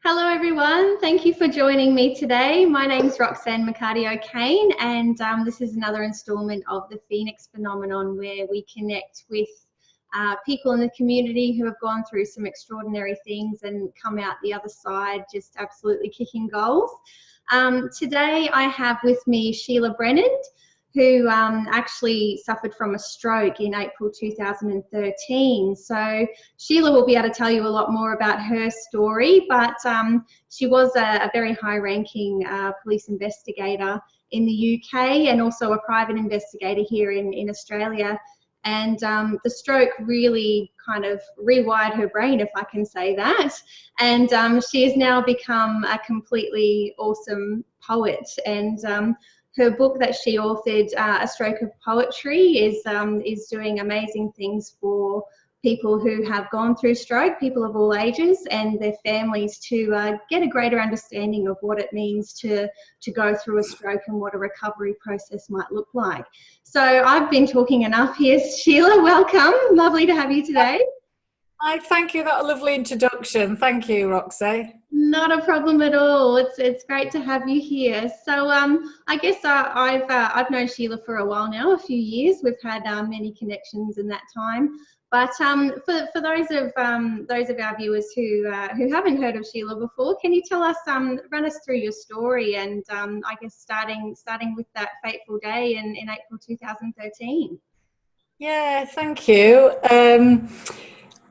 Hello everyone, thank you for joining me today. My name's Roxanne McCarty-O'Kane and this is another instalment of the Phoenix Phenomenon where we connect with people in the community who have gone through some extraordinary things and come out the other side just absolutely kicking goals. Today I have with me Shelagh Brennand, who actually suffered from a stroke in April 2013. So Shelagh will be able to tell you a lot more about her story, but she was a very high-ranking police investigator in the UK and also a private investigator here in Australia. And the stroke really kind of rewired her brain, if I can say that. And she has now become a completely awesome poet. And her book that she authored, A Stroke of Poetry, is doing amazing things for people who have gone through stroke, people of all ages, and their families to get a greater understanding of what it means to go through a stroke and what a recovery process might look like. So I've been talking enough here. Shelagh, welcome. Lovely to have you today. I thank you. That a lovely introduction. Thank you, Roxy. Not a problem at all. It's great to have you here. So I guess I've known Shelagh for a while now, a few years. We've had many connections in that time. But for those of our viewers who haven't heard of Shelagh before, can you tell us, run us through your story and I guess starting with that fateful day in April 2013. Yeah, thank you.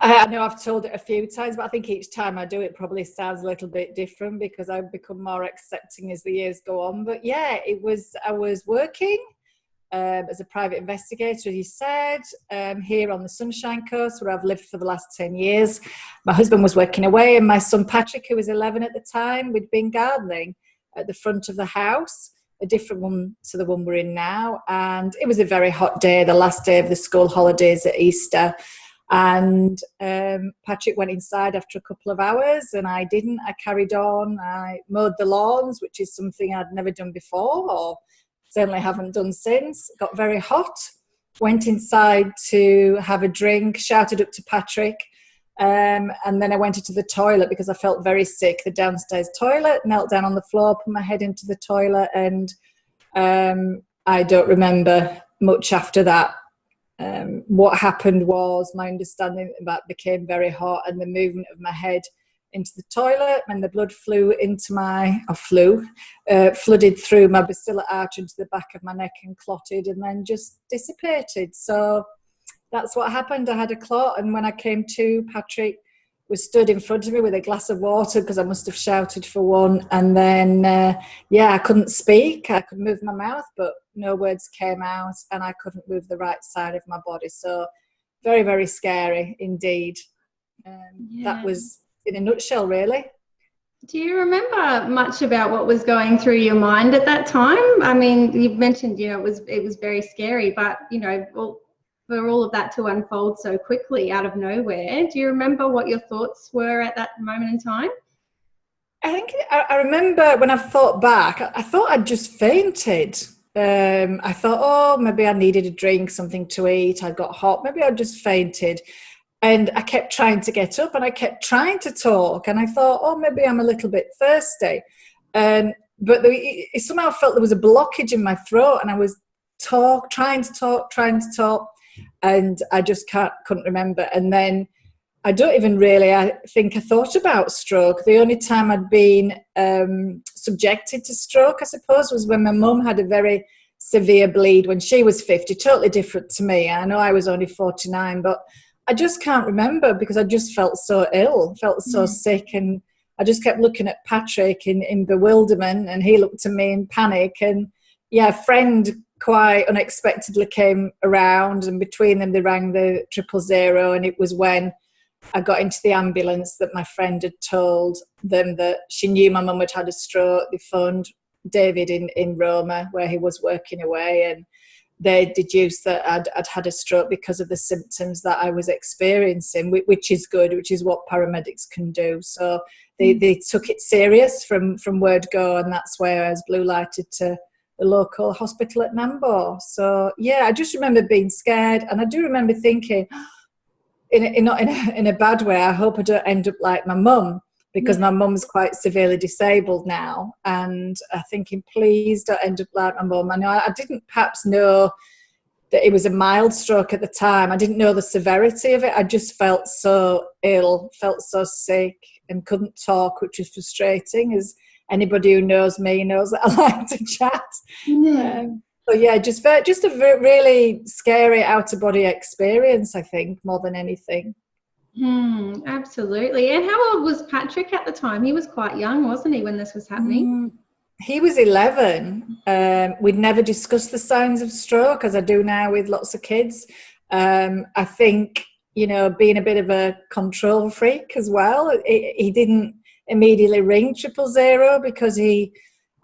I know I've told it a few times, but I think each time I do it probably sounds a little bit different because I've become more accepting as the years go on. But yeah, I was working as a private investigator, as you said, here on the Sunshine Coast where I've lived for the last 10 years. My husband was working away and my son Patrick, who was 11 at the time, we'd been gardening at the front of the house, a different one to the one we're in now. And it was a very hot day, the last day of the school holidays at Easter. And Patrick went inside after a couple of hours and I didn't. I carried on. I mowed the lawns, which is something I'd never done before or certainly haven't done since. It got very hot. Went inside to have a drink, shouted up to Patrick, and then I went into the toilet because I felt very sick, the downstairs toilet, knelt down on the floor, put my head into the toilet, and I don't remember much after that. What happened was my understanding that became very hot and the movement of my head into the toilet and the blood flooded through my basilar arch into the back of my neck and clotted and then just dissipated. So that's what happened. I had a clot and when I came to, Patrick was stood in front of me with a glass of water because I must have shouted for one. And then, I couldn't speak. I could move my mouth, but no words came out and I couldn't move the right side of my body. So very, very scary indeed. That was in a nutshell, really. Do you remember much about what was going through your mind at that time? I mean, you've mentioned, it was very scary, but, for all of that to unfold so quickly out of nowhere, do you remember what your thoughts were at that moment in time? I think I remember when I thought back, I thought I'd just fainted. I thought, oh, maybe I needed a drink, something to eat. I got hot. Maybe I just fainted. And I kept trying to get up and I kept trying to talk. And I thought, oh, maybe I'm a little bit thirsty. But it somehow felt there was a blockage in my throat and I was trying to talk. And I just couldn't remember. And then I don't even really, I think I thought about stroke. The only time I'd been subjected to stroke, I suppose, was when my mum had a very severe bleed when she was 50, totally different to me. I know I was only 49, but I just can't remember because I just felt so ill, felt so sick. And I just kept looking at Patrick in bewilderment and he looked at me in panic. And a friend quite unexpectedly came around and between them they rang the 000 and it was when I got into the ambulance that my friend had told them that she knew my mum had had a stroke. They phoned David in Roma where he was working away and they deduced that I'd had a stroke because of the symptoms that I was experiencing, which is good, which is what paramedics can do. So they took it serious from word go and that's where I was blue lighted to the local hospital at Nambour. So I just remember being scared and I do remember thinking not in a bad way, I hope I don't end up like my mum. because my mum's quite severely disabled now, and I'm thinking, please don't end up like my mum. I know I didn't perhaps know that it was a mild stroke at the time. I didn't know the severity of it. I just felt so ill, felt so sick, and couldn't talk, which was frustrating, as anybody who knows me knows that I like to chat. So yeah, just a really scary out-of-body experience, I think, more than anything. Absolutely. And how old was Patrick at the time? He was quite young, wasn't he, when this was happening? He was 11. We'd never discussed the signs of stroke, as I do now with lots of kids. I think, you know, being a bit of a control freak as well, he didn't immediately ring 000 because he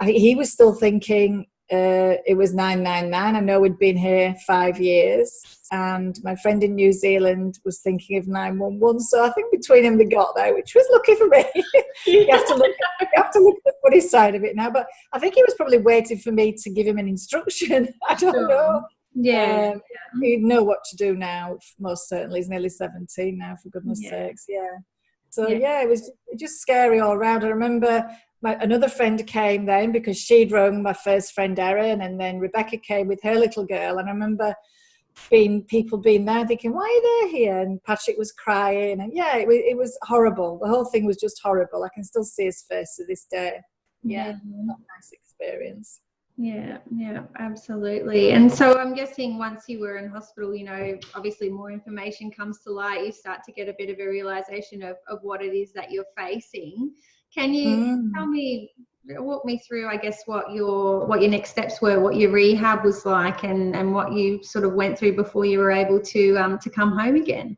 was still thinking it was 999. I know we'd been here 5 years, and my friend in New Zealand was thinking of 911. So I think between them they got there, which was lucky for me. You have to look at the funny side of it now, but I think he was probably waiting for me to give him an instruction. I don't know. Yeah. He'd know what to do now, most certainly. He's nearly 17 now, for goodness sakes. Yeah. So yeah, it was just scary all around. I remember another friend came then, because she'd rung my first friend Erin, and then Rebecca came with her little girl, and I remember people being there thinking, why are they here? And Patrick was crying, and it was horrible. The whole thing was just horrible. I can still see his face to this day. Not a nice experience. Yeah, absolutely. And so I'm guessing once you were in hospital, you know, obviously more information comes to light. You start to get a bit of a realization of what it is that you're facing. Can you walk me through, I guess, what your next steps were, what your rehab was like, and what you sort of went through before you were able to come home again?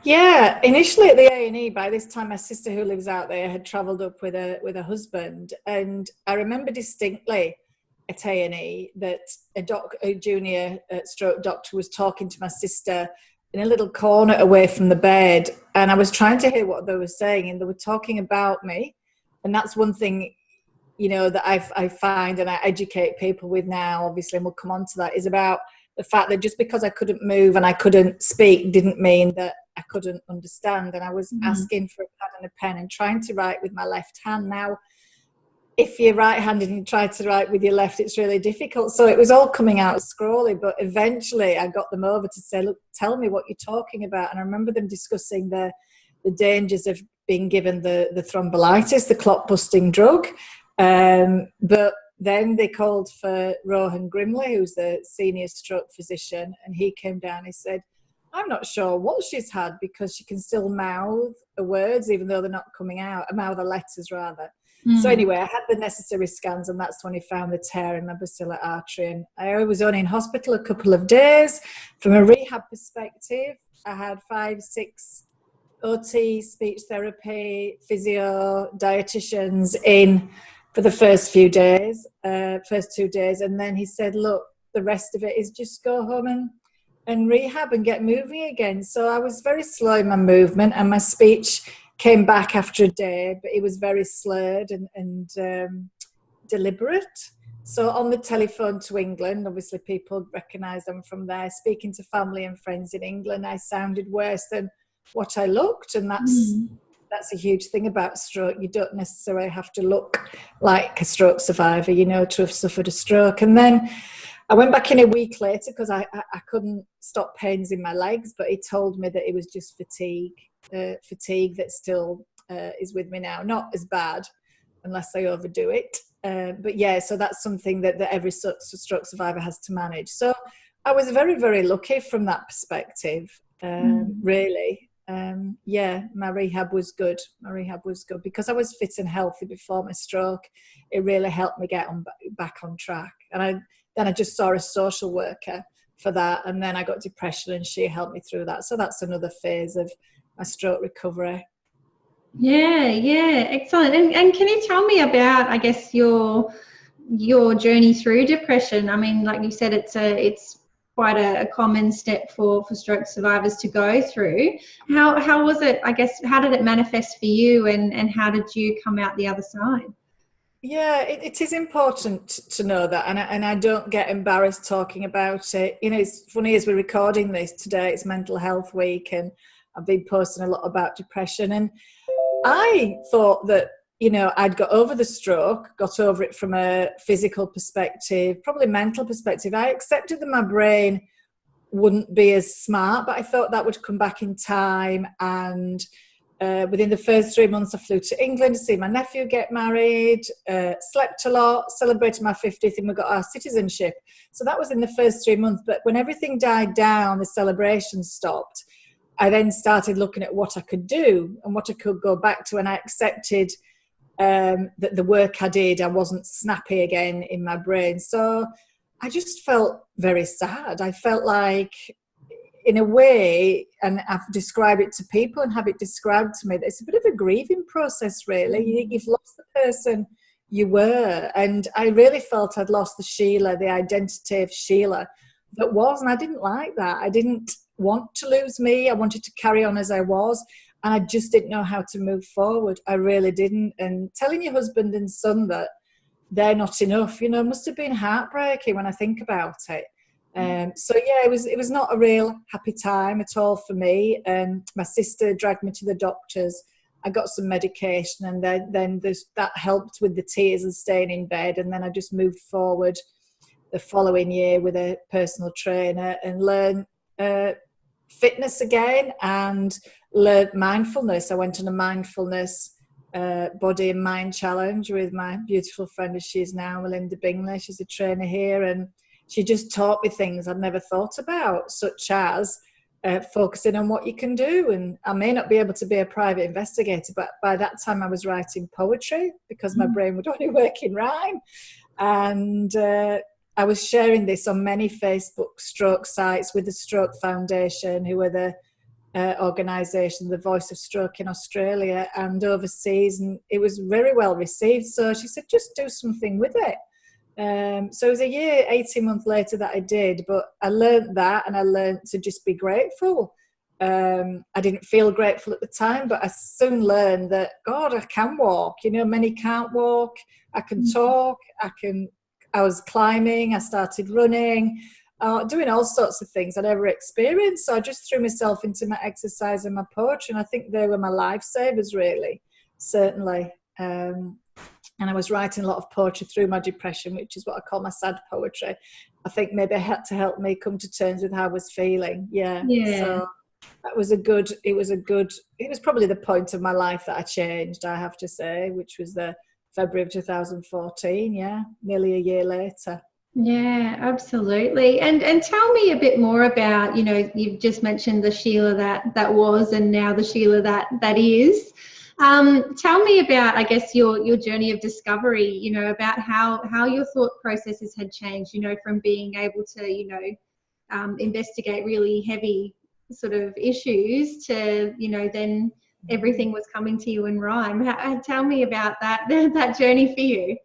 Yeah, initially at the A&E, by this time my sister who lives out there had travelled up with a husband, and I remember distinctly at A&E that a junior stroke doctor was talking to my sister in a little corner away from the bed, and I was trying to hear what they were saying, and they were talking about me. And that's one thing, you know, that I find and I educate people with now, obviously, and we'll come on to that, is about the fact that just because I couldn't move and I couldn't speak didn't mean that I couldn't understand. And I was asking for a pad and a pen and trying to write with my left hand. Now, if you're right-handed and you try to write with your left, it's really difficult. So it was all coming out scrawly, but eventually I got them over to say, look, tell me what you're talking about. And I remember them discussing the dangers of being given the thrombolytis, the clot-busting drug. But then they called for Rohan Grimley, who's the senior stroke physician, and he came down. He said, I'm not sure what she's had, because she can still mouth the words, even though they're not coming out, mouth the letters rather. So anyway, I had the necessary scans, and that's when he found the tear in my basilar artery. And I was only in hospital a couple of days. From a rehab perspective, I had 5-6 OT, speech therapy, physio, dietitians in for the first 2 days. And then he said, look, the rest of it is just go home and rehab and get moving again. So I was very slow in my movement, and my speech came back after a day, but it was very slurred and deliberate. So on the telephone to England, obviously people recognise them from there. Speaking to family and friends in England, I sounded worse than what I looked, and that's a huge thing about stroke. You don't necessarily have to look like a stroke survivor, you know, to have suffered a stroke. And then I went back in a week later because I couldn't stop pains in my legs, but he told me that it was just fatigue that still is with me now. Not as bad unless I overdo it. But yeah, so that's something that every stroke survivor has to manage. So I was very, very lucky from that perspective, really. My rehab was good. Because I was fit and healthy before my stroke. It really helped me get back on track. And then I just saw a social worker for that, and then I got depression, and she helped me through that. So that's another phase of my stroke recovery. Yeah, excellent. And can you tell me about, I guess, your journey through depression? I mean, like you said, it's quite a common step for stroke survivors to go through. How was it, I guess, how did it manifest for you, and how did you come out the other side? Yeah, it is important to know that, and I don't get embarrassed talking about it. You know, it's funny, as we're recording this today, it's Mental Health Week, and I've been posting a lot about depression, and I thought that, I'd got over the stroke, got over it from a physical perspective, probably mental perspective. I accepted that my brain wouldn't be as smart, but I thought that would come back in time. And within the first 3 months, I flew to England to see my nephew get married, slept a lot, celebrated my 50th, and we got our citizenship. So that was in the first 3 months. But when everything died down, the celebration stopped. I then started looking at what I could do and what I could go back to, and I accepted that the work I did, I wasn't snappy again in my brain. So I just felt very sad. I felt like, in a way, and I've described it to people and have it described to me, that it's a bit of a grieving process, really. You've lost the person you were. And I really felt I'd lost the Sheila, the identity of Sheila that was, and I didn't like that. I didn't want to lose me. I wanted to carry on as I was. And I just didn't know how to move forward. I really didn't. And telling your husband and son that they're not enough, must have been heartbreaking when I think about it. So yeah, it was not a real happy time at all for me. My sister dragged me to the doctors. I got some medication, and then that helped with the tears and staying in bed. And then I just moved forward the following year with a personal trainer and learned fitness again and learned mindfulness. I went on a mindfulness body and mind challenge with my beautiful friend, as she is now, Melinda Bingley. She's a trainer here, and she just taught me things I'd never thought about, such as focusing on what you can do. And I may not be able to be a private investigator, but by that time I was writing poetry because my brain would only work in rhyme. And I was sharing this on many Facebook stroke sites with the Stroke Foundation, who are the organisation, the Voice of Stroke in Australia and overseas, and it was very well received. So she said, just do something with it. So it was a year, 18 months later that I did, but I learned that, and I learned to just be grateful. I didn't feel grateful at the time, but I soon learned that, God, I can walk. Many can't walk. I can talk. I was climbing. I started running. Doing all sorts of things I never experienced. So I just threw myself into my exercise and my poetry, and I think they were my lifesavers, really, certainly. And I was writing a lot of poetry through my depression, which is what I call my sad poetry. I think maybe it had to help me come to terms with how I was feeling. Yeah. So that was it was probably the point of my life that I changed, I have to say, which was the February of 2014. Yeah. Nearly a year later. Yeah, absolutely. And tell me a bit more about, you've just mentioned the Sheila that was, and now the Sheila that is. Tell me about, I guess, your journey of discovery, about how your thought processes had changed, from being able to, investigate really heavy sort of issues to, then everything was coming to you in rhyme. Tell me about that journey for you.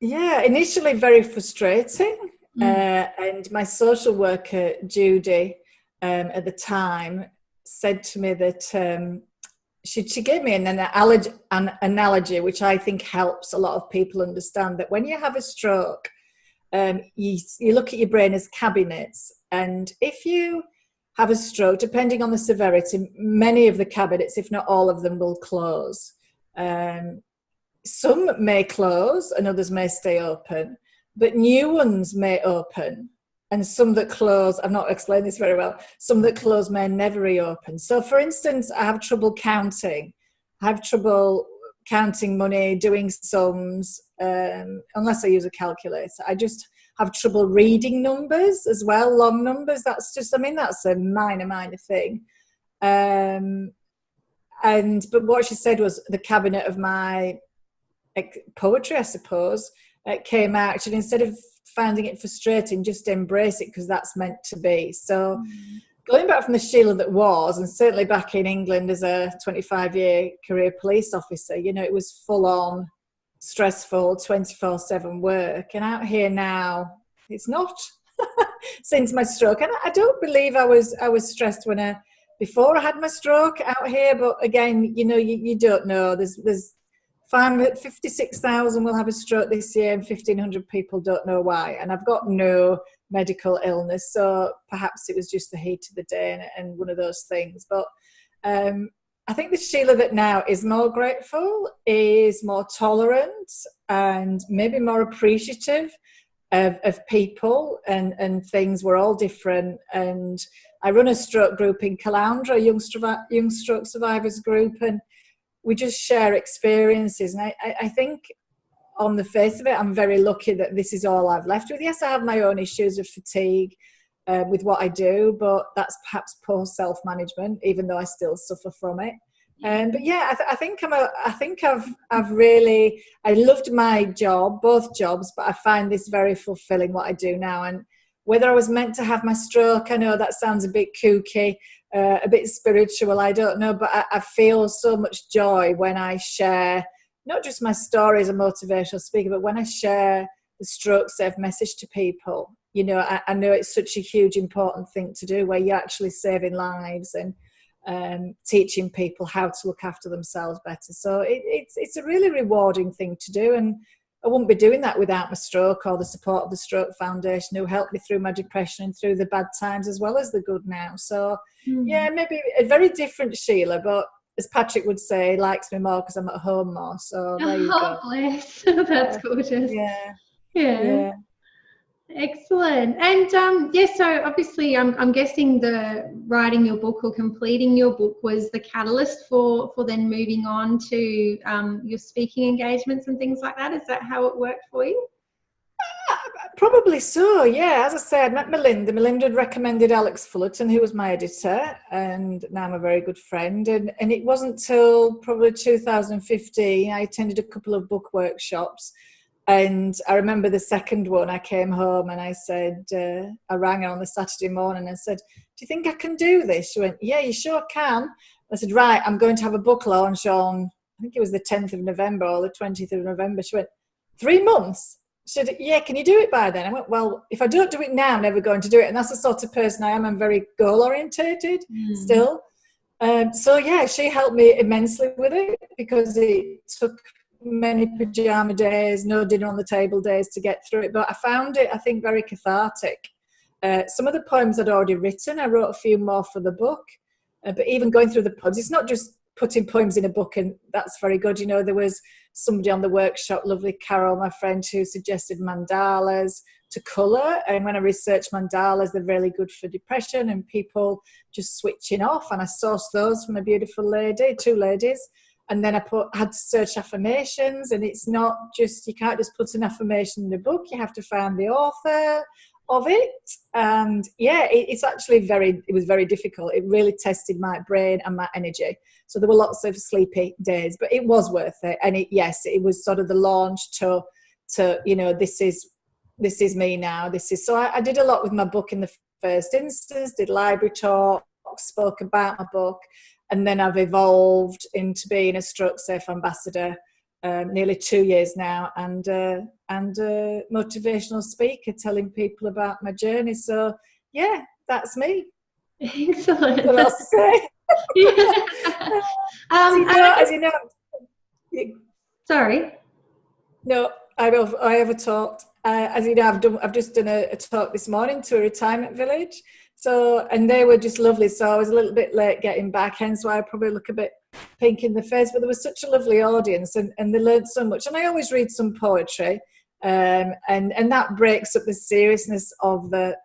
Yeah, initially very frustrating. And my social worker, Judy, at the time, said to me that she gave me an analogy, which I think helps a lot of people understand that when you have a stroke, you look at your brain as cabinets. And if you have a stroke, depending on the severity, many of the cabinets, if not all of them, will close. Some may close and others may stay open, but new ones may open, and some that close, I've not explained this very well, some that close may never reopen. So for instance, I have trouble counting. I have trouble counting money, doing sums, unless I use a calculator. I just have trouble reading numbers as well, long numbers. That's a minor thing. But what she said was the cabinet of my poetry, I suppose, came out, and instead of finding it frustrating, just embrace it because that's meant to be. So going back from the Sheila that was, and certainly back in England as a 25-year career police officer, it was full on stressful 24/7 work, and out here now it's not. Since my stroke, and I don't believe I was stressed before I had my stroke out here, but again, you don't know. There's 56,000 will have a stroke this year, and 1,500 people don't know why. And I've got no medical illness, so perhaps it was just the heat of the day and one of those things. But I I think the Sheila that now is more grateful, is more tolerant, and maybe more appreciative of people and things. We're all different. And I run a stroke group in Caloundra, a young stroke survivors group, and we just share experiences. And I think on the face of it, I'm very lucky that this is all I've left with. Yes, I have my own issues of fatigue with what I do, but that's perhaps poor self-management, even though I still suffer from it. But yeah, I think I've really, I loved my job, both jobs, but I find this very fulfilling, what I do now. And whether I was meant to have my stroke, I know that sounds a bit kooky, a bit spiritual, I don't know, but I feel so much joy when I share not just my story as a motivational speaker, but when I share the stroke safe message to people. You know, I know it's such a huge, important thing to do, where you're actually saving lives and teaching people how to look after themselves better. So it's a really rewarding thing to do, and I wouldn't be doing that without my stroke or the support of the Stroke Foundation, who helped me through my depression and through the bad times as well as the good now. So yeah, maybe a very different Sheila, but as Patrick would say, likes me more because I'm at home more. So there you go. Bless. That's gorgeous. Yeah. Excellent. And yeah, so obviously I'm guessing the writing your book or completing your book was the catalyst for then moving on to your speaking engagements and things like that. Is that how it worked for you? Probably so, yeah. As I said, I met Melinda. Melinda had recommended Alex Fullerton, who was my editor, and now I'm a very good friend. And it wasn't till probably 2015 I attended a couple of book workshops. And I remember the second one, I came home and I said, I rang her on the Saturday morning and said, do you think I can do this? She went, yeah, you sure can. I said, right, I'm going to have a book launch on, I think it was the 10th of November or the 20th of November. She went, 3 months? She said, yeah, can you do it by then? I went, well, if I don't do it now, I'm never going to do it. And that's the sort of person I am. I'm very goal-orientated still. So yeah, she helped me immensely with it, because it took many pajama days, no dinner on the table days to get through it. But I found it, I think, very cathartic. Some of the poems I'd already written, I wrote a few more for the book. But even going through the poems, it's not just putting poems in a book, and that's very good. You know, there was somebody on the workshop, lovely Carol, my friend, who suggested mandalas to colour. And when I researched mandalas, they're really good for depression and people just switching off. And I sourced those from a beautiful lady, 2 ladies. And then I had to search affirmations, and it's not just, you can't just put an affirmation in a book, you have to find the author of it. And yeah, it's actually it was very difficult. It really tested my brain and my energy. So there were lots of sleepy days, but it was worth it. And it was sort of the launch to you know, this is me now. So I did a lot with my book in the first instance, did library talks, spoke about my book. And then I've evolved into being a Stroke Safe ambassador, nearly 2 years now, and a motivational speaker, telling people about my journey. So yeah, that's me. Excellent. What else to say? As you know, sorry. No, I have talked. As you know, I've just done a talk this morning to a retirement village. So, and they were just lovely. So I was a little bit late getting back, hence why I probably look a bit pink in the face. But there was such a lovely audience, and they learned so much. And I always read some poetry, and that breaks up the seriousness of the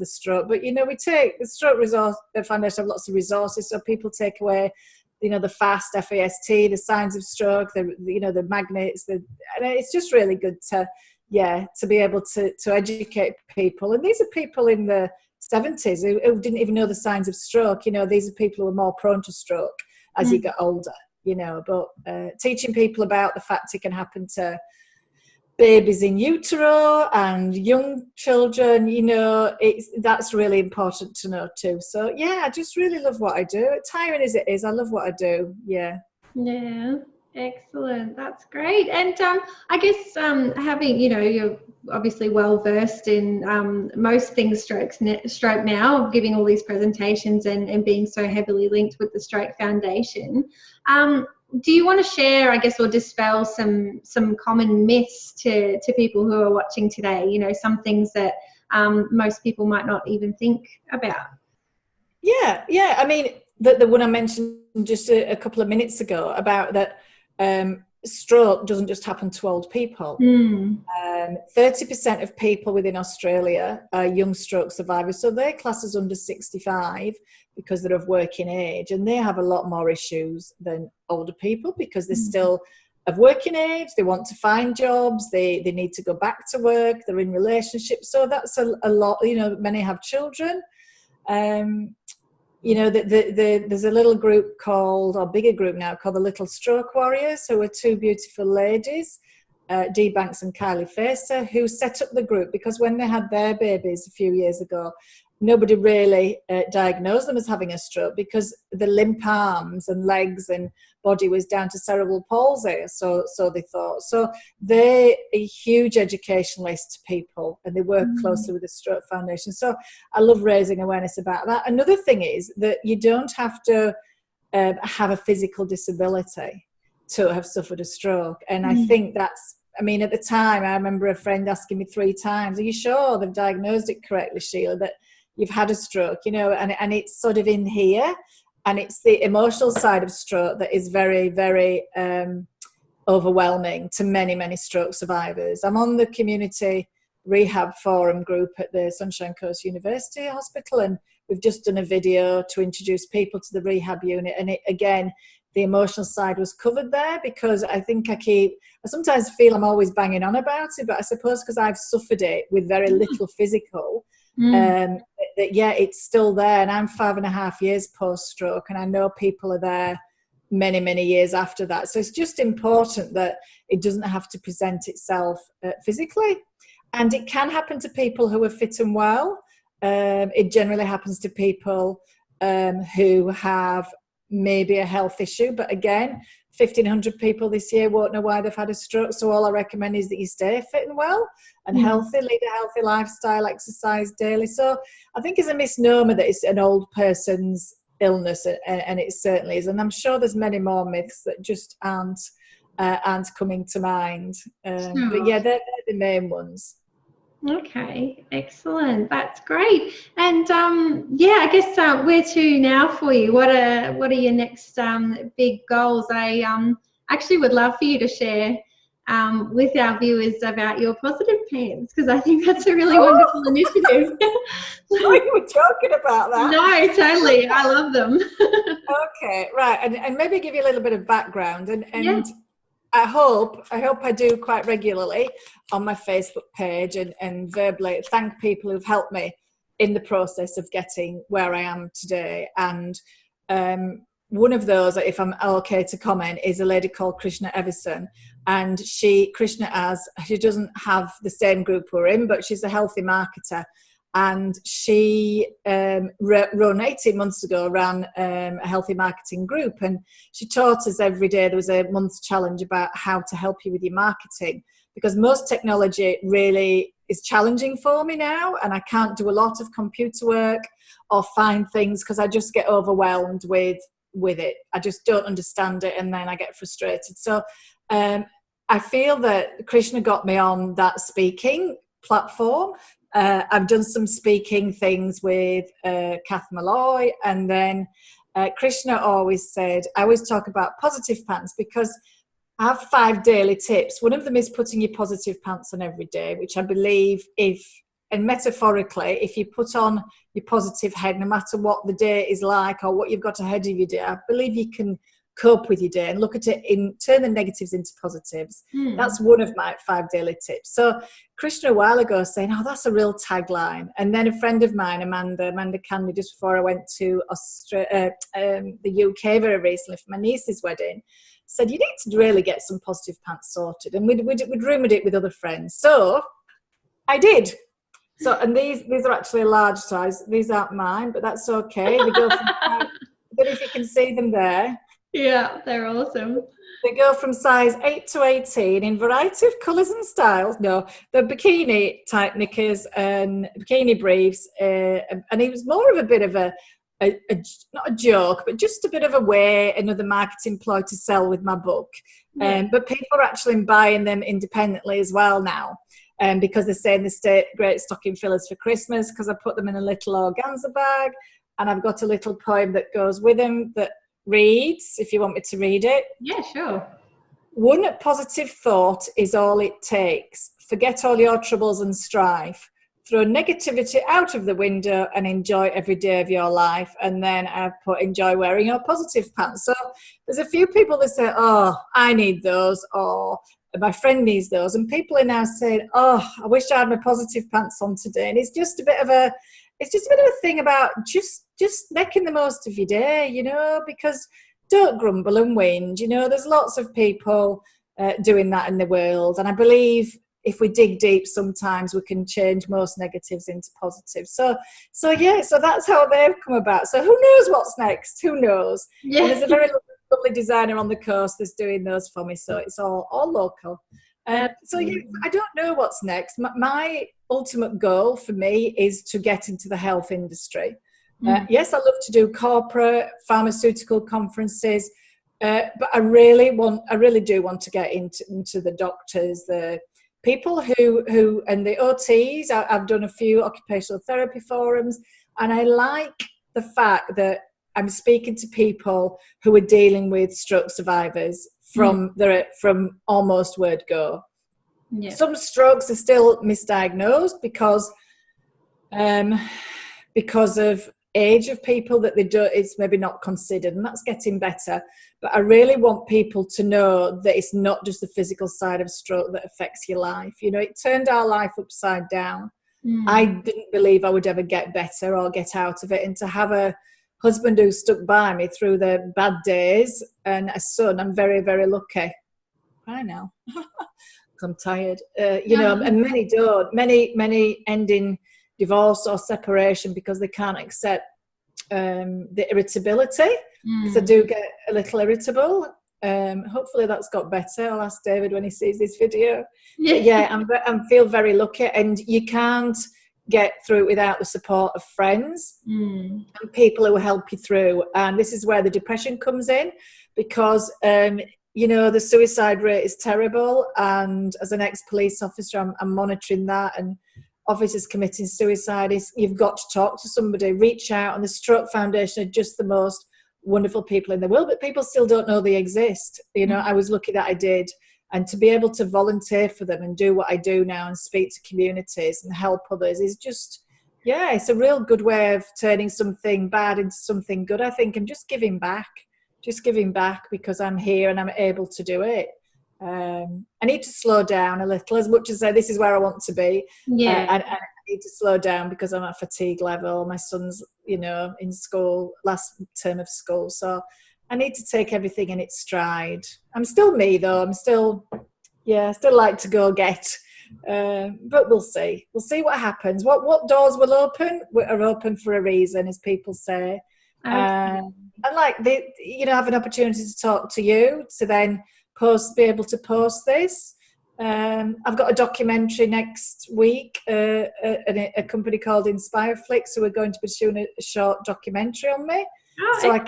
stroke. But you know, we take the Stroke Resource Foundation have lots of resources, so people take away, you know, the FAST, F-A-S-T, the signs of stroke, the magnets, and it's just really good to be able to educate people. And these are people in the 70s who didn't even know the signs of stroke. You know, these are people who are more prone to stroke as you get older, you know. But teaching people about the fact it can happen to babies in utero and young children, you know, that's really important to know too. So yeah, I just really love what I do. Tiring as it is, I love what I do. Yeah. Excellent, that's great. And I guess having, you know, you're obviously well versed in most things stroke now, giving all these presentations and being so heavily linked with the Stroke Foundation. Do you want to share, I guess, or dispel some common myths to people who are watching today? You know, some things that most people might not even think about. Yeah. I mean, the one I mentioned just a couple of minutes ago about that stroke doesn't just happen to old people. 30% of people within Australia are young stroke survivors, so they're classed as under 65 because they're of working age, and they have a lot more issues than older people because they're still of working age, they want to find jobs, they need to go back to work, they're in relationships, so that's a lot. Many have children. There's a little group bigger group now called the Little Stroke Warriors, who are two beautiful ladies, Dee Banks and Kylie Facer, who set up the group because when they had their babies a few years ago, nobody really diagnosed them as having a stroke because the limp arms and legs and body was down to cerebral palsy, so they thought. So they're a huge educationalist to people, and they work closely with the Stroke Foundation. So I love raising awareness about that. Another thing is that you don't have to have a physical disability to have suffered a stroke, and I think that's, at the time, I remember a friend asking me 3 times, "Are you sure they've diagnosed it correctly, Sheila, that you've had a stroke?" And it's sort of in here, and it's the emotional side of stroke that is very, very overwhelming to many, many stroke survivors. I'm on the community rehab forum group at the Sunshine Coast University Hospital, and we've just done a video to introduce people to the rehab unit, and again, the emotional side was covered there because I think I sometimes feel I'm always banging on about it, but I suppose because I've suffered it with very little physical, it's still there, and I'm 5.5 years post-stroke, and I know people are there many, many years after that. So it's just important that it doesn't have to present itself physically, and it can happen to people who are fit and well. It generally happens to people who have maybe a health issue, but again, 1,500 people this year won't know why they've had a stroke. So all I recommend is that you stay fit and well and healthy, lead a healthy lifestyle, exercise daily. So I think it's a misnomer that it's an old person's illness, and it certainly is. And I'm sure there's many more myths that just aren't coming to mind. But yeah, they're the main ones. Okay, excellent. That's great. And I guess where to now for you? What are your next big goals? I actually would love for you to share with our viewers about your positive pants, because I think that's a really wonderful initiative. Oh, you were joking about that? No, totally. I love them. Okay, right. And maybe give you a little bit of background, and I hope I do quite regularly on my Facebook page and verbally thank people who've helped me in the process of getting where I am today. And one of those, if I'm okay to comment, is a lady called Krishna Everson. And she doesn't have the same group we're in, but she's a healthy marketer. And she ran 18 months ago, ran a healthy marketing group, and she taught us every day. There was a month's challenge about how to help you with your marketing, because most technology really is challenging for me now, and I can't do a lot of computer work or find things because I just get overwhelmed with it. I just don't understand it, and then I get frustrated. So I feel that Krishna got me on that speaking platform. I've done some speaking things with Kath Malloy, and then Krishna always said, I always talk about positive pants because I have 5 daily tips. One of them is putting your positive pants on every day, which I believe and metaphorically, if you put on your positive head, no matter what the day is like or what you've got ahead of your day, I believe you can cope with your day and look at it turn the negatives into positives. That's one of my 5 daily tips. So Krishna a while ago saying, oh, that's a real tagline. And then a friend of mine, Amanda Candy, just before I went to the UK very recently for my niece's wedding, said, you need to really get some positive pants sorted. And we'd rumoured it with other friends. So I did. So, and these are actually a large size. These aren't mine, but that's okay. They go from, I don't know if you can see them there. Yeah, they're awesome. They go from size 8 to 18 in variety of colours and styles. No, they're bikini type knickers and bikini briefs. And it was more of a bit of a not a joke, but just a bit of a way, another marketing ploy to sell with my book. But people are actually buying them independently as well now. Because they're saying great stocking fillers for Christmas, because I put them in a little organza bag. and I've got a little poem that goes with them that reads, if you want me to read it. Yeah, sure. One positive thought is all it takes. Forget all your troubles and strife. Throw negativity out of the window and enjoy every day of your life. And then I've put enjoy wearing your positive pants. So there's a few people that say, oh, I need those, or my friend needs those. And people are now saying, oh, I wish I had my positive pants on today. And it's just a bit of a thing about just making the most of your day, you know, because don't grumble and whinge. You know, there's lots of people doing that in the world. And I believe if we dig deep, sometimes we can change most negatives into positives. So that's how they've come about. So who knows what's next? Who knows? Yeah. And there's a very lovely designer on the coast that's doing those for me. So it's all local. So yeah, I don't know what's next. My ultimate goal for me is to get into the health industry. Yes, I love to do corporate pharmaceutical conferences, but I really do want to get into the doctors, the people who and the OTs. I've done a few occupational therapy forums, and I like the fact that I'm speaking to people who are dealing with stroke survivors from almost word go. Yeah. Some strokes are still misdiagnosed because of age of people, that it's maybe not considered, and that's getting better. But I really want people to know that it's not just the physical side of stroke that affects your life. You know, it turned our life upside down. I didn't believe I would ever get better or get out of it, and to have a husband who stuck by me through the bad days and a son, I'm very, very lucky. I know. I'm tired. You know, and many don't. Many end in divorce or separation because they can't accept the irritability. Because I do get a little irritable. Hopefully that's got better. I'll ask David when he sees this video. Yeah, I feel very lucky, and you can't get through it without the support of friends and people who will help you through. And this is where the depression comes in, because you know, the suicide rate is terrible, and as an ex-police officer, I'm monitoring that, and officers committing suicide, you've got to talk to somebody, reach out. And the Stroke Foundation are just the most wonderful people in the world, but people still don't know they exist. You know, I was lucky that I did, and to be able to volunteer for them and do what I do now and speak to communities and help others is just, yeah, it's a real good way of turning something bad into something good, I think, and just giving back because I'm here and I'm able to do it. I need to slow down a little, as much as this is where I want to be. I need to slow down because I'm at fatigue level. My son's, you know, in school, last term of school, so I need to take everything in its stride. I'm still me though. I'm still like to go get, but we'll see what happens. What doors will open are open for a reason, as people say. And like you know, have an opportunity to talk to you, to then be able to post this. I've got a documentary next week, a company called Inspireflix, who are going to be doing a short documentary on me. So I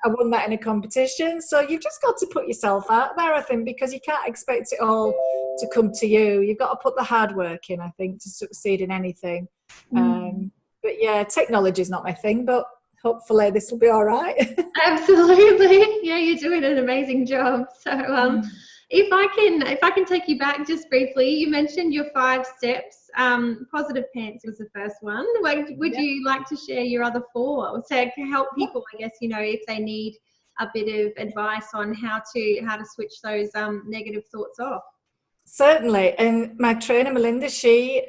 won that in a competition. So you've just got to put yourself out there, I think, because you can't expect it all to come to you. You've got to put the hard work in, I think, to succeed in anything. But yeah, technology is not my thing, but hopefully this will be all right. Absolutely. Yeah, you're doing an amazing job. So if I can take you back just briefly, you mentioned your 5 steps. Positive pants was the first one. Would you like to share your other 4 to help people, I guess, you know, if they need a bit of advice on how to switch those negative thoughts off? Certainly. And my trainer, Melinda, she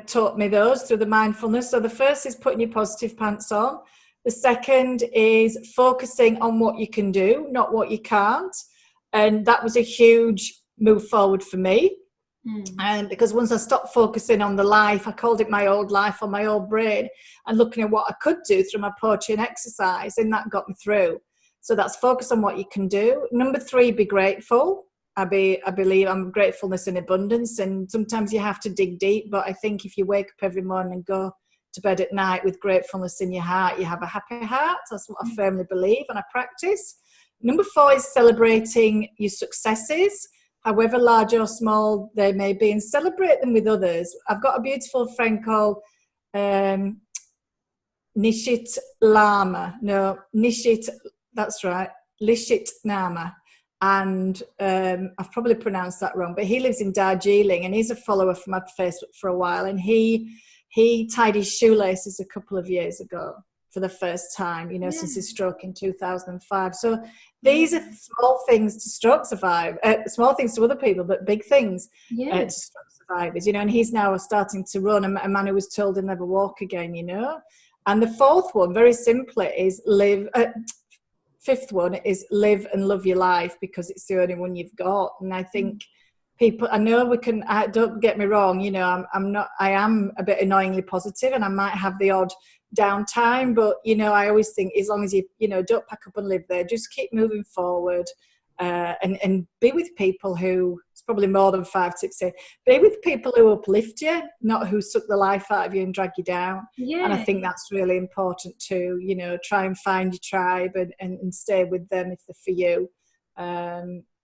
taught me those through the mindfulness. So the first is putting your positive pants on. The second is focusing on what you can do, not what you can't. And that was a huge move forward for me. And because once I stopped focusing on the life, I called it my old life or my old brain, and looking at what I could do through my poetry and exercise, and that got me through. So that's focus on what you can do. Number 3, be grateful. I believe I'm gratefulness in abundance, and sometimes you have to dig deep, but I think if you wake up every morning and go to bed at night with gratefulness in your heart, you have a happy heart. That's what I firmly believe, and I practice. Number 4 is celebrating your successes, however large or small they may be, and celebrate them with others. I've got a beautiful friend called Nishit Lama. No, Nishit, that's right, Lishit Nama. And I've probably pronounced that wrong, but he lives in Darjeeling, and he's a follower from my Facebook for a while, and he tied his shoelaces a couple of years ago for the first time, you know, since his stroke in 2005. So these are small things to stroke survivors, small things to other people, but big things to stroke survivors, you know. And he's now starting to run, a man who was told he'll never walk again, you know. And the fourth one, very simply, is fifth one is live and love your life, because it's the only one you've got. And I think people, I know we can, don't get me wrong, you know, I am a bit annoyingly positive, and I might have the odd downtime, but, you know, I always think as long as you know, don't pack up and live there, just keep moving forward, and be with people who, it's probably more than 5 tips here, be with people who uplift you, not who suck the life out of you and drag you down. And I think that's really important too, you know. Try and find your tribe and stay with them if they're for you.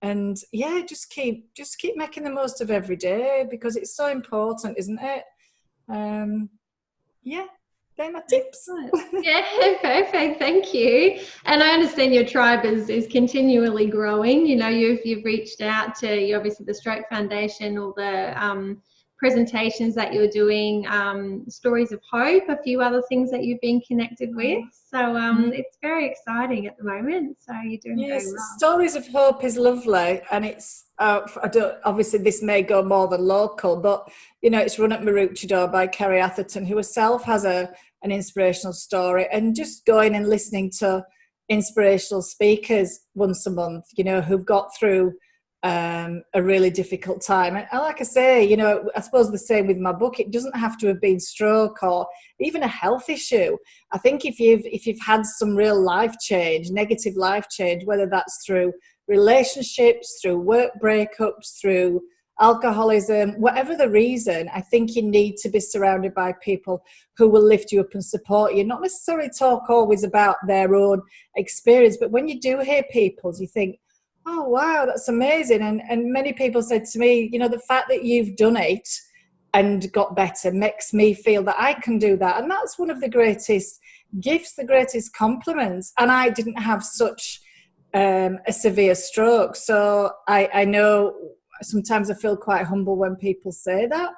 And yeah, just keep making the most of every day, because it's so important, isn't it? Yeah, they're my tips. Yeah, perfect. Thank you. And I understand your tribe is continually growing. You know, you've reached out to obviously the Stroke Foundation, all the presentations that you're doing, Stories of Hope, a few other things that you've been connected with. So it's very exciting at the moment. So you're doing very well. Stories of Hope is lovely, and it's obviously this may go more than local, but you know, it's run at Maroochydore by Kerry Atherton, who herself has an inspirational story, and just going and listening to inspirational speakers once a month, you know, who've got through a really difficult time. And like I say, you know, I suppose the same with my book, it doesn't have to have been stroke or even a health issue. I think if you've had some real life change, negative life change, whether that's through relationships, through work breakups, through alcoholism, whatever the reason, I think you need to be surrounded by people who will lift you up and support you, not necessarily talk always about their own experience, but when you do hear people's, you think, oh wow, that's amazing. And many people said to me, you know, the fact that you've done it and got better makes me feel that I can do that. And that's one of the greatest gifts, the greatest compliments. And I didn't have such a severe stroke, so I know sometimes I feel quite humble when people say that,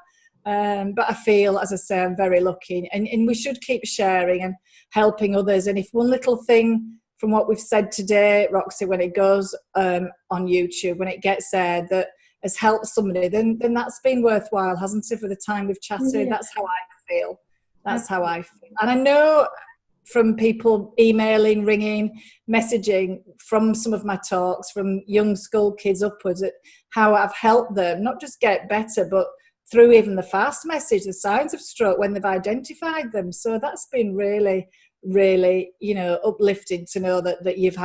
but I feel, as I say, I'm very lucky, and we should keep sharing and helping others. And if one little thing from what we've said today, Roxy, when it goes on YouTube, when it gets there, that has helped somebody, then that's been worthwhile, hasn't it, for the time we've chatted? That's how I feel. That's how I feel. And I know from people emailing, ringing, messaging from some of my talks, from young school kids upwards, at how I've helped them not just get better, but through even the fast message, the signs of stroke, when they've identified them. So that's been really, really, you know, uplifting to know that you've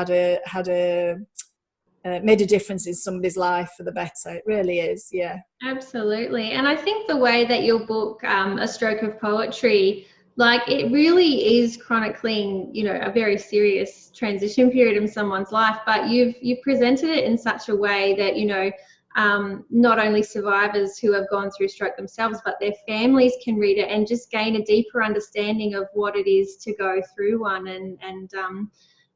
made a difference in somebody's life for the better. It really is, yeah. Absolutely. And I think the way that your book, A Stroke of Poetry, like, it really is chronicling, you know, a very serious transition period in someone's life, but you've presented it in such a way that, you know, not only survivors who have gone through stroke themselves, but their families can read it and just gain a deeper understanding of what it is to go through one. And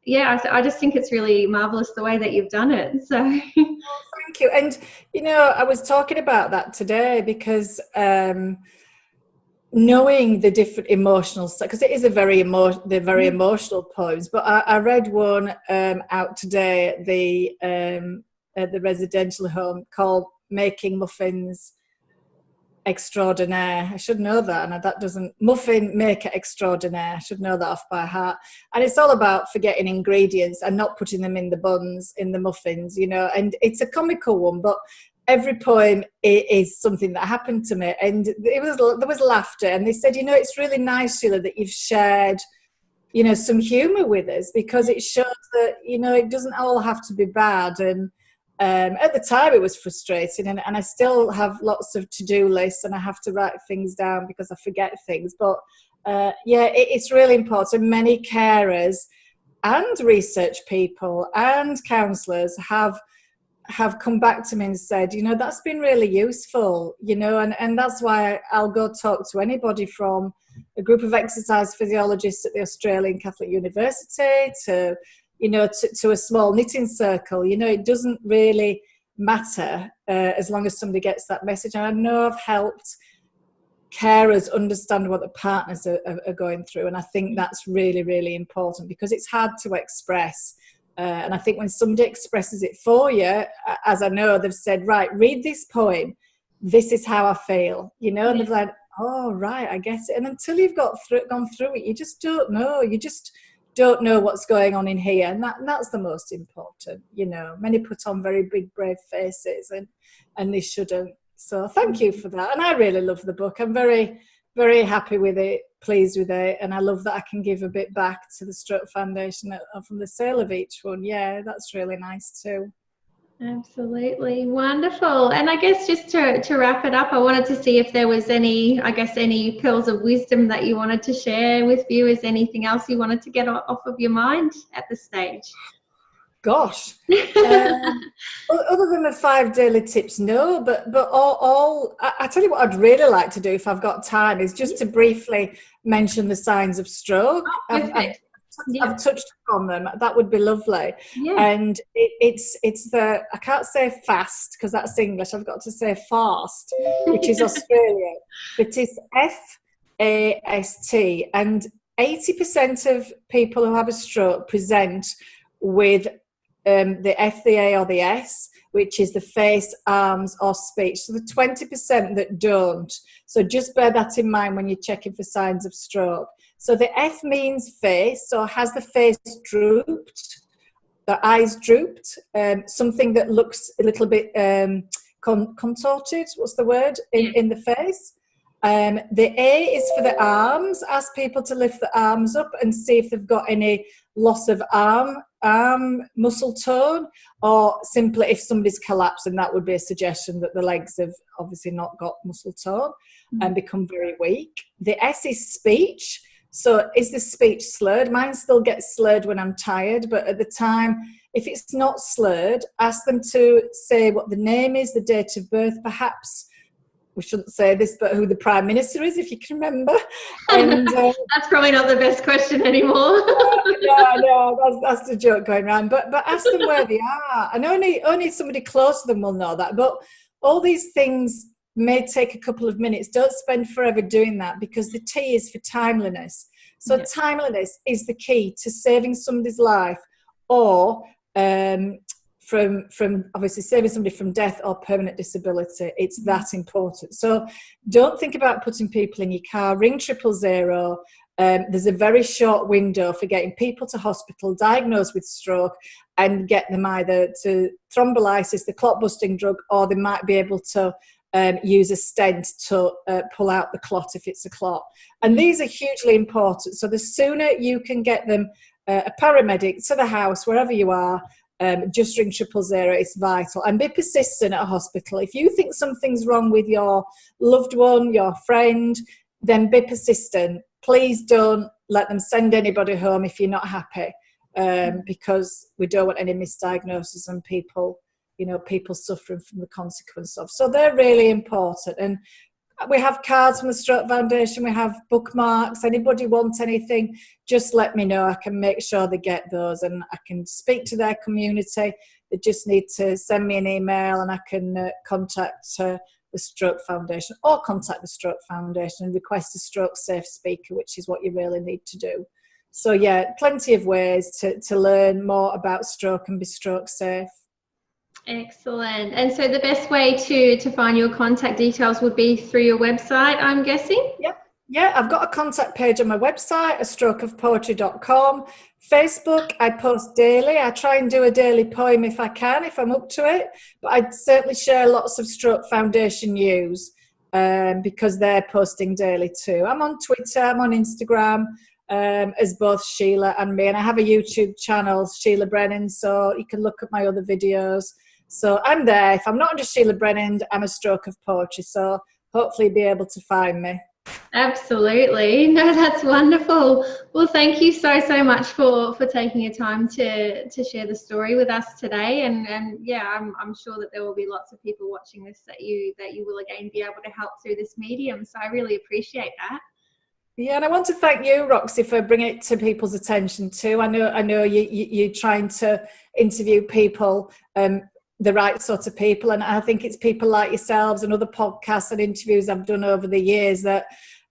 yeah, I just think it's really marvelous the way that you've done it. So thank you. And you know, I was talking about that today because knowing the different emotional, because it is they're very emotional poems, but I read one out today at the residential home called Making Muffins Extraordinaire. I should know that, and that doesn't, Muffin Maker Extraordinaire, I should know that off by heart. And it's all about forgetting ingredients and not putting them in the buns, in the muffins, you know. And it's a comical one, but every poem is something that happened to me, and there was laughter. And they said, you know, it's really nice, Sheila, that you've shared, you know, some humour with us, because it shows that, you know, it doesn't all have to be bad. And at the time it was frustrating, and I still have lots of to-do lists, and I have to write things down because I forget things. But yeah, it's really important. Many carers and research people and counsellors have come back to me and said, you know, that's been really useful, you know, and that's why I'll go talk to anybody from a group of exercise physiologists at the Australian Catholic University to, you know, to a small knitting circle. You know, it doesn't really matter as long as somebody gets that message. And I know I've helped carers understand what the partners are going through, and I think that's really, really important, because it's hard to express. And I think when somebody expresses it for you, as I know, they've said, right, read this poem, this is how I feel, you know, and they're like, oh, right, I get it. And until you've gone through it, you just don't know. You just don't know what's going on in here. And that's the most important, you know. Many put on very big, brave faces, and they shouldn't. So thank you for that. And I really love the book. I'm very, very happy with it, pleased with it. And I love that I can give a bit back to the Stroke Foundation from the sale of each one. Yeah, that's really nice too. Absolutely. Wonderful. And I guess just to wrap it up, I wanted to see if there was any pearls of wisdom that you wanted to share with viewers, anything else you wanted to get off of your mind at this stage. Gosh, other than the 5 daily tips, no, but I tell you what I'd really like to do if I've got time is just to briefly mention the signs of stroke. Oh, I've touched on them. That would be lovely. Yeah. And it's the, I can't say fast because that's English. I've got to say fast, which is Australian, but it's FAST. And 80% of people who have a stroke present with the F, the A or the S, which is the face, arms or speech. So the 20% that don't. So just bear that in mind when you're checking for signs of stroke. So the F means face, so has the face drooped, the eyes drooped, something that looks a little bit contorted, what's the word, in the face. The A is for the arms. Ask people to lift the arms up and see if they've got any loss of arm muscle tone, or simply if somebody's collapsed, and that would be a suggestion that the legs have obviously not got muscle tone and become very weak. The S is speech. So is the speech slurred? Mine still gets slurred when I'm tired, but at the time, if it's not slurred, ask them to say what the name is, the date of birth, perhaps. We shouldn't say this, but who the Prime Minister is, if you can remember. And that's probably not the best question anymore. no, that's the joke going around. But ask them where they are, and only somebody close to them will know that. But all these things may take a couple of minutes. Don't spend forever doing that, because the T is for timeliness. So timeliness is the key to saving somebody's life, or from obviously saving somebody from death or permanent disability. It's that important. So don't think about putting people in your car. Ring 000. There's a very short window for getting people to hospital diagnosed with stroke and get them either to thrombolysis, the clot busting drug, or they might be able to use a stent to pull out the clot if it's a clot. And these are hugely important. So the sooner you can get them a paramedic to the house, wherever you are, just ring 000. It's vital. And be persistent at a hospital. If you think something's wrong with your loved one, your friend, then be persistent. Please don't let them send anybody home if you're not happy, because we don't want any misdiagnosis and people suffering from the consequence of. So they're really important. And we have cards from the Stroke Foundation. We have bookmarks. Anybody wants anything, just let me know. I can make sure they get those, and I can speak to their community. They just need to send me an email, and I can contact the Stroke Foundation, or contact the Stroke Foundation and request a stroke safe speaker, which is what you really need to do. So yeah, plenty of ways to learn more about stroke and be stroke safe. Excellent. And so the best way to find your contact details would be through your website, I'm guessing? Yeah, I've got a contact page on my website, astrokeofpoetry.com. Facebook, I post daily. I try and do a daily poem if I can, if I'm up to it. But I certainly share lots of Stroke Foundation news because they're posting daily too. I'm on Twitter, I'm on Instagram as both Sheila and me. And I have a YouTube channel, Shelagh Brennand, so you can look at my other videos. So I'm there. If I'm not under Shelagh Brennand, I'm a Stroke of Poetry. So hopefully be able to find me. Absolutely. No, that's wonderful. Well, thank you so much for taking your time to share the story with us today. And yeah, I'm sure that there will be lots of people watching this that you will again be able to help through this medium. So I really appreciate that. Yeah, and I want to thank you, Roxy, for bringing it to people's attention too. I know you're trying to interview people, the right sort of people, and I think it's people like yourselves and other podcasts and interviews I've done over the years that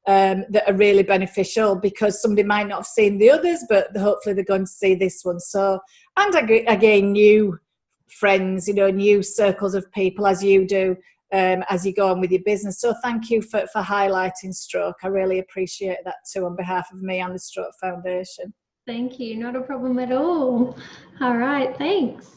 are really beneficial, because somebody might not have seen the others, but hopefully they're going to see this one. So, and again, new friends, new circles of people, as you do. As you go on with your business. So thank you for highlighting stroke. I really appreciate that too, on behalf of me and the Stroke Foundation. Thank you. Not a problem at all. All right. Thanks.